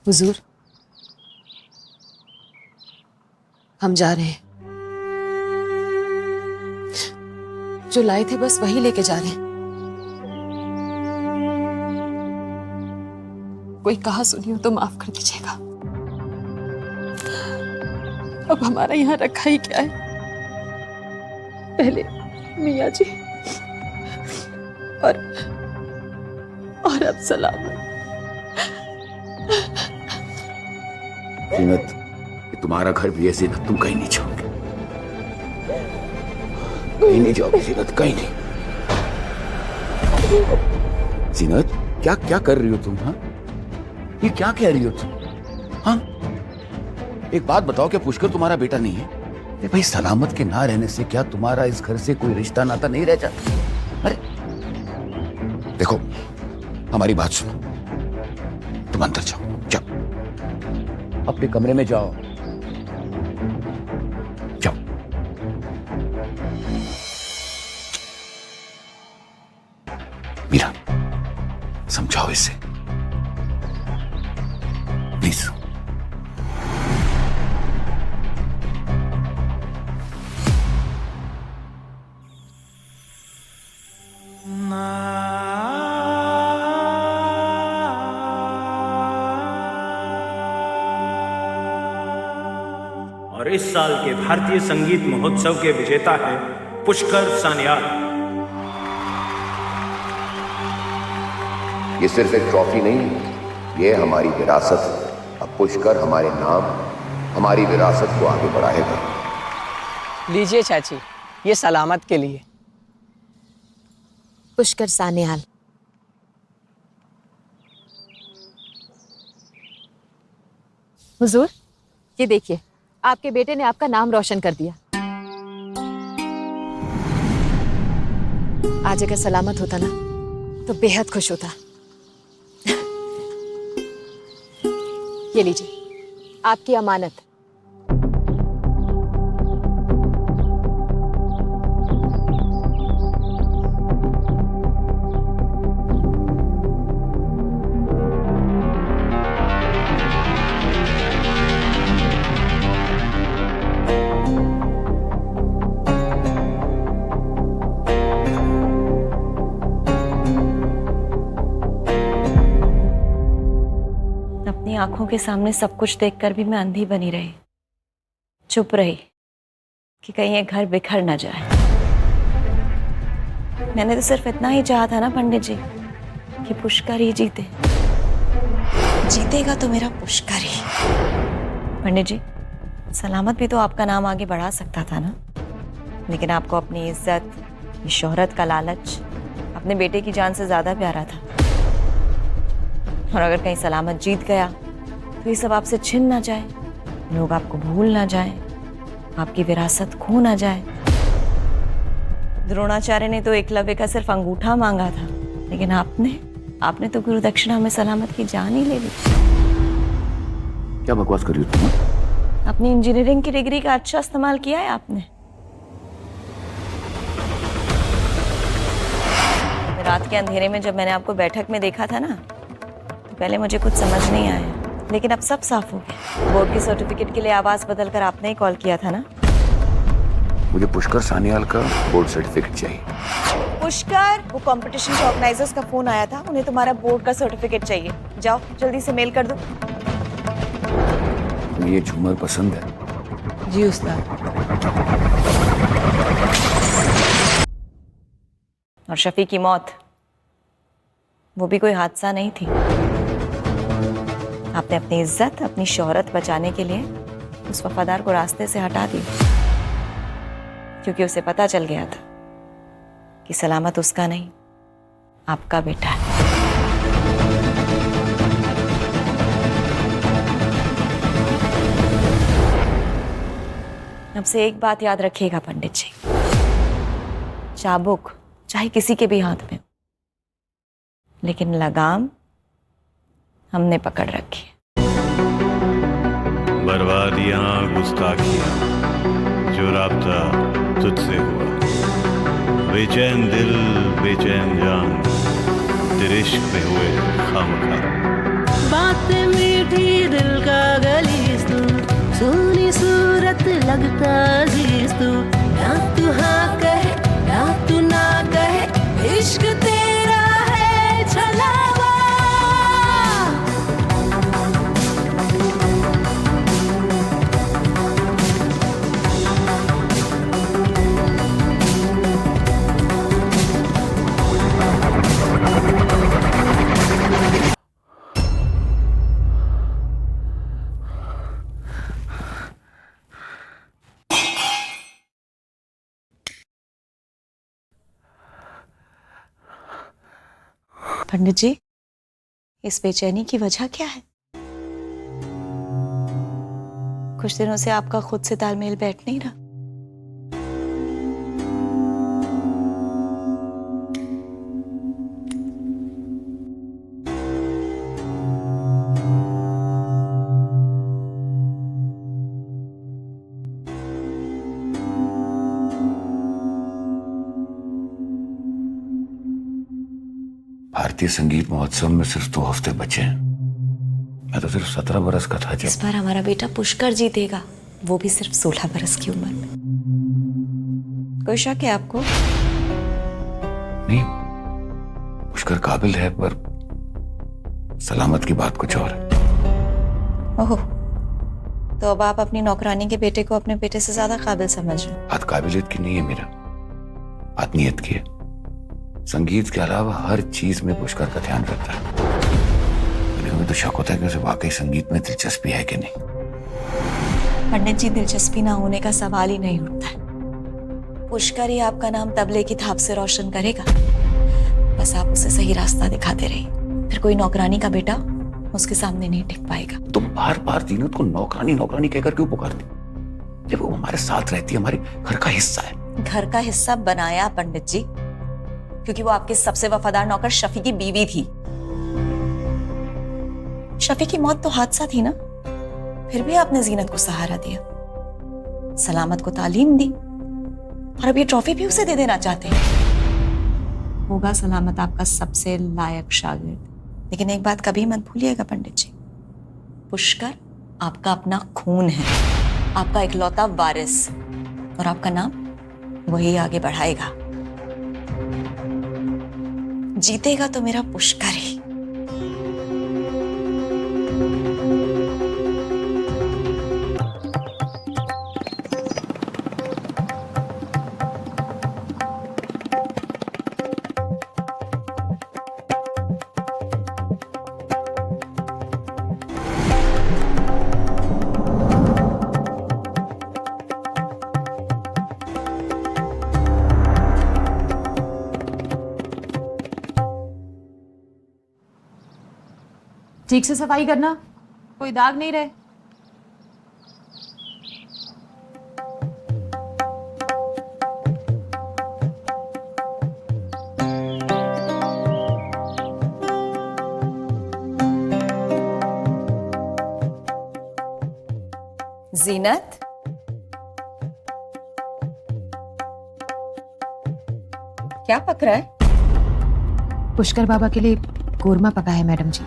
हुजूर, हम जा रहे हैं। जो लाए थे बस वही लेके जा रहे हैं। कोई कहा सुनी हो तो माफ कर दीजिएगा। अब हमारा यहाँ रखा ही क्या है? पहले मियाँ जी और अब सलामत। जीनत, ये तुम्हारा घर भी है जीनत, तुम कहीं नहीं जाओगे, कहीं नहीं जाओगे जीनत, कहीं नहीं। जीनत, क्या क्या कर रही हो तुम? हाँ, ये क्या कह रही हो तुम? हाँ, एक बात बताओ, क्या पुष्कर तुम्हारा बेटा नहीं है? अरे भाई, सलामत के ना रहने से क्या तुम्हारा इस घर से कोई रिश्ता नाता नहीं रह जाता? अरे देखो, हमारी बात सुनो, तुम अंदर जाओ, जाओ अपने कमरे में जाओ, जाओ। मीरा, समझाओ इसे प्लीज। और इस साल के भारतीय संगीत महोत्सव के विजेता है पुष्कर सान्याल। ये सिर्फ एक ट्रॉफी नहीं, ये हमारी विरासत है। अब पुष्कर हमारे नाम, हमारी विरासत को आगे बढ़ाएगा। लीजिए चाची, ये सलामत के लिए। पुष्कर सान्याल। हुजूर, ये देखिए, आपके बेटे ने आपका नाम रोशन कर दिया। आज अगर सलामत होता ना तो बेहद खुश होता। ये लीजिए, आपकी अमानत। अपनी आंखों के सामने सब कुछ देखकर भी मैं अंधी बनी रही, चुप रही कि कहीं ये घर बिखर न जाए। मैंने तो सिर्फ इतना ही चाहा था ना पंडित जी कि पुष्कर ही जीते। जीतेगा तो मेरा पुष्कर ही। पंडित जी, सलामत भी तो आपका नाम आगे बढ़ा सकता था ना, लेकिन आपको अपनी इज्जत, शोहरत का लालच अपने बेटे की जान से ज्यादा प्यारा था। और अगर कहीं सलामत जीत गया तो ये सब आपसे छिन ना जाए, लोग आपको भूल ना जाए, आपकी विरासत खो ना जाए। द्रोणाचार्य ने तो एकलव्य का सिर्फ अंगूठा मांगा था, लेकिन आपने तो गुरु दक्षिणा में सलामत की जान ही ले ली। क्या बकवास कर रही हो तुम? अपनी इंजीनियरिंग की डिग्री का अच्छा इस्तेमाल किया है आपने। रात के अंधेरे में जब मैंने आपको बैठक में देखा था ना, तो पहले मुझे कुछ समझ नहीं आया, लेकिन अब सब साफ हो गया। बोर्ड के सर्टिफिकेट के लिए आवाज बदलकर आपने ही कॉल किया था ना। मुझे पुष्कर सान्याल का बोर्ड सर्टिफिकेट चाहिए। पुष्कर, वो कंपटीशन के ऑर्गेनाइजर्स का फोन आया था, उन्हें तुम्हारा बोर्ड का सर्टिफिकेट चाहिए। जाओ जल्दी से मेल कर दो। तुम्हें ये झूमर पसंद है? जी उस्ताद। और शफी की मौत, वो भी कोई हादसा नहीं थी। आपने अपनी इज्जत, अपनी शोहरत बचाने के लिए उस वफादार को रास्ते से हटा दिया, क्योंकि उसे पता चल गया था कि सलामत उसका नहीं, आपका बेटा है। अब से एक बात याद रखिएगा पंडित जी, चाबुक चाहे किसी के भी हाथ में, लेकिन लगाम हमने पकड़ रखी है। बर्बादियां, गुस्ताखियां, जो राब्ता तुझसे हुआ, बेचैन दिल बेचैन जान, तेरे इश्क में हुए खामखा। बात मीठी दिल का गलीस तू, सोनी सूरत लगता अजीज तू, ना तू हाँ कहे ना तू ना कहे, इश्क तेरा है छलावा। पंडित जी, इस बेचैनी की वजह क्या है? कुछ दिनों से आपका खुद से तालमेल बैठ नहीं रहा। भारतीय संगीत महोत्सव में सिर्फ 2 हफ्ते बचे हैं। मैं तो सिर्फ 17 बरस का था इस जब। बार हमारा बेटा पुष्कर जीतेगा, वो भी सिर्फ 16 बरस की उम्र में। कोई शक है आपको? नहीं, पुष्कर काबिल है, पर सलामत की बात कुछ और है। ओह, तो अब आप अपनी नौकरानी के बेटे को अपने बेटे से ज्यादा काबिल समझ रहे हैं। बात काबिलियत की नहीं है मेरा, बात नीयत की है। संगीत के अलावा हर चीज में पुष्कर का ध्यान रहता है। कभी तो शक होता है कि उसे वाकई संगीत में दिलचस्पी है कि नहीं। पंडित जी, दिलचस्पी ना होने का सवाल ही नहीं उठता है। पुष्कर ही आपका नाम तबले की थाप से रोशन करेगा, बस आप उसे सही रास्ता दिखाते रहिए। फिर कोई नौकरानी का बेटा उसके सामने नहीं टिक पाएगा। तुम बार बार जीनत को नौकरानी नौकरानी कहकर क्यों पुकारती? जब वो हमारे साथ रहती है, हमारे घर का हिस्सा है। घर का हिस्सा बनाया पंडित जी, क्योंकि वो आपके सबसे वफादार नौकर शफी की बीवी थी। शफी की मौत तो हादसा थी ना, फिर भी आपने जीनत को सहारा दिया, सलामत को तालीम दी, और अब ये ट्रॉफी भी उसे दे देना चाहते हैं। होगा सलामत आपका सबसे लायक शागिर्द। लेकिन एक बात कभी मत भूलिएगा पंडित जी, पुष्कर आपका अपना खून है, आपका इकलौता वारिस, और आपका नाम वही आगे बढ़ाएगा। जीतेगा तो मेरा पुष्कर ही। ठीक से सफाई करना, कोई दाग नहीं रहे। जीनत, क्या पक रहा है? पुष्कर बाबा के लिए कोरमा पका है मैडम जी।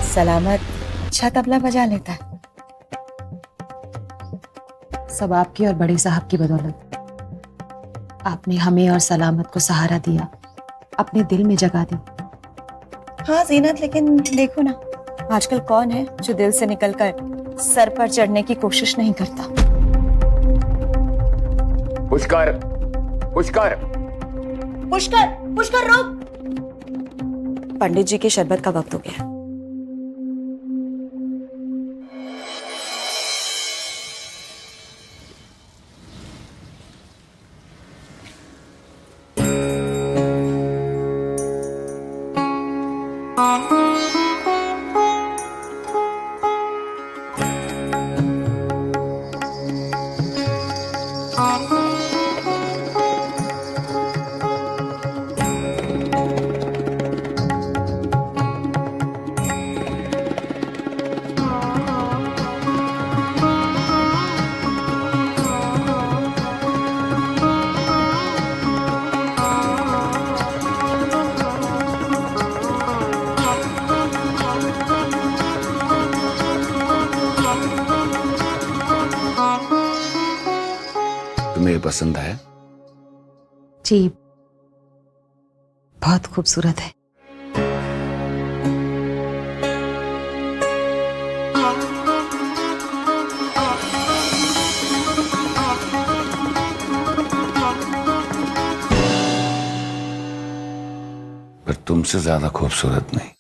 सलामत अच्छा तबला बजा लेता है। सब आपकी और बड़े साहब की बदौलत। आपने हमें और सलामत को सहारा दिया, अपने दिल में जगह दी। हाँ जीनत, लेकिन देखो ना, आजकल कौन है जो दिल से निकलकर सर पर चढ़ने की कोशिश नहीं करता। पुष्कर, पुष्कर, पुष्कर, पुष्कर रुक! पंडित जी के शरबत का वक्त हो गया। पसंद आया? जी, बहुत खूबसूरत है। पर तुमसे ज्यादा खूबसूरत नहीं।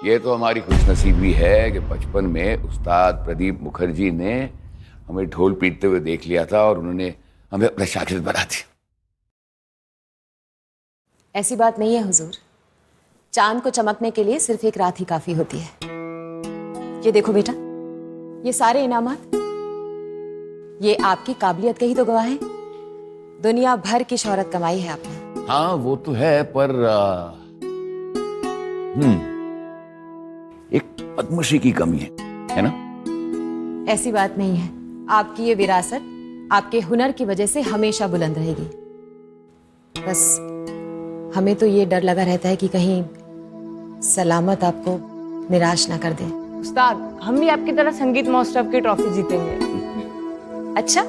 ये तो हमारी खुशनसीबी है कि बचपन में उस्ताद प्रदीप मुखर्जी ने हमें ढोल पीटते हुए देख लिया था और उन्होंने हमें अपना शागिर्द बना दिया। ऐसी बात नहीं है हुजूर। चांद को चमकने के लिए सिर्फ एक रात ही काफी होती है। ये देखो बेटा, ये सारे इनामात, ये आपकी काबिलियत के ही तो गवाह हैं। दुनिया भर की शोहरत कमाई है आपने। हाँ वो तो है, पर एक पद्मश्री की कमी है ना? ऐसी बात नहीं है। आपकी ये विरासत आपके हुनर की वजह से हमेशा बुलंद रहेगी। बस हमें तो ये डर लगा रहता है कि कहीं सलामत आपको निराश ना कर दे। उस्ताद, हम भी आपकी तरह संगीत महोत्सव की ट्रॉफी जीतेंगे। अच्छा,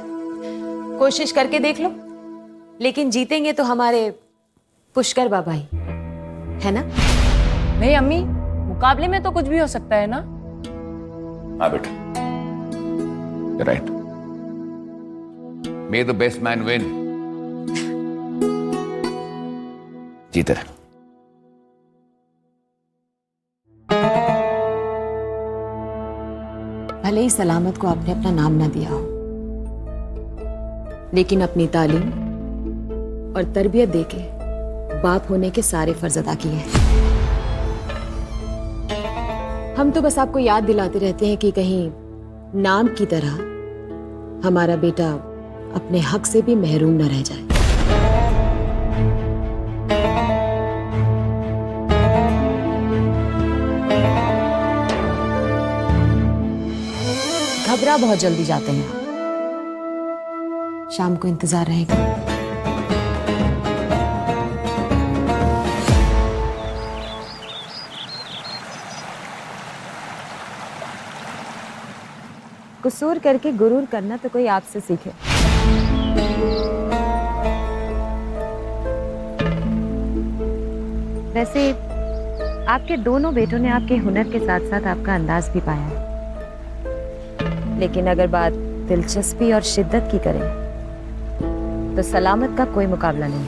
कोशिश करके देख लो। लेकिन जीतेंगे तो हमारे पुष्कर बाबा ही, है ना? नहीं अम्मी, मुकाबले में तो कुछ भी हो सकता है ना। हाँ बेटा, right. May the best man win. जीते रहे। भले ही सलामत को आपने अपना नाम ना दिया हो, लेकिन अपनी तालीम और तरबियत देके बाप होने के सारे फर्ज अदा किए हैं। हम तो बस आपको याद दिलाते रहते हैं कि कहीं नाम की तरह हमारा बेटा अपने हक से भी महरूम न रह जाए। घबरा बहुत जल्दी जाते हैं आप। शाम को इंतजार रहेगा। कसूर करके गुरूर करना तो कोई आपसे सीखे। वैसे आपके दोनों बेटों ने आपके हुनर के साथ साथ आपका अंदाज भी पाया है। लेकिन अगर बात दिलचस्पी और शिद्दत की करें तो सलामत का कोई मुकाबला नहीं।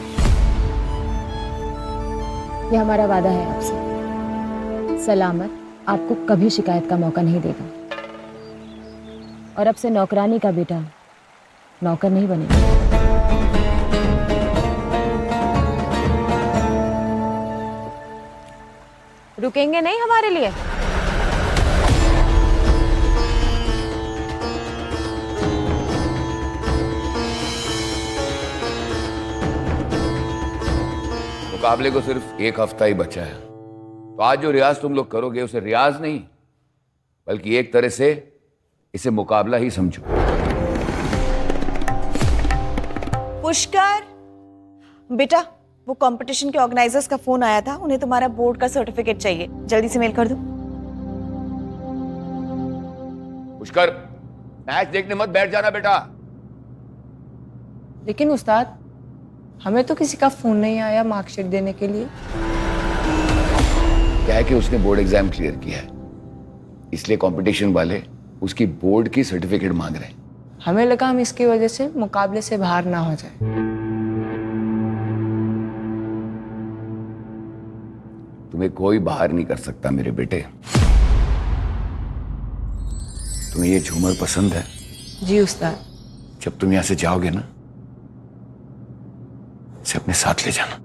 यह हमारा वादा है आपसे। सलामत आपको कभी शिकायत का मौका नहीं देगा और अब से नौकरानी का बेटा नौकर नहीं बनेगा। रुकेंगे नहीं हमारे लिए? मुकाबले को सिर्फ एक हफ्ता ही बचा है, तो आज जो रियाज तुम लोग करोगे उसे रियाज नहीं बल्कि एक तरह से इसे मुकाबला ही समझो। पुष्कर बेटा, वो कंपटीशन के ऑर्गेनाइजर्स का फोन आया था, उन्हें तुम्हारा बोर्ड का सर्टिफिकेट चाहिए, जल्दी से मेल कर दो। पुष्कर, मैच देखने मत बैठ जाना बेटा। लेकिन उस्ताद, हमें तो किसी का फोन नहीं आया मार्कशीट देने के लिए। क्या है कि उसने बोर्ड एग्जाम क्लियर किया है, इसलिए कंपटीशन वाले उसकी बोर्ड की सर्टिफिकेट मांग रहे हैं। हमें लगा हम इसकी वजह से मुकाबले से बाहर ना हो जाए। तुम्हें कोई बाहर नहीं कर सकता मेरे बेटे। तुम्हें ये झूमर पसंद है? जी उस्ताद। जब तुम यहां से जाओगे ना, इसे अपने साथ ले जाना।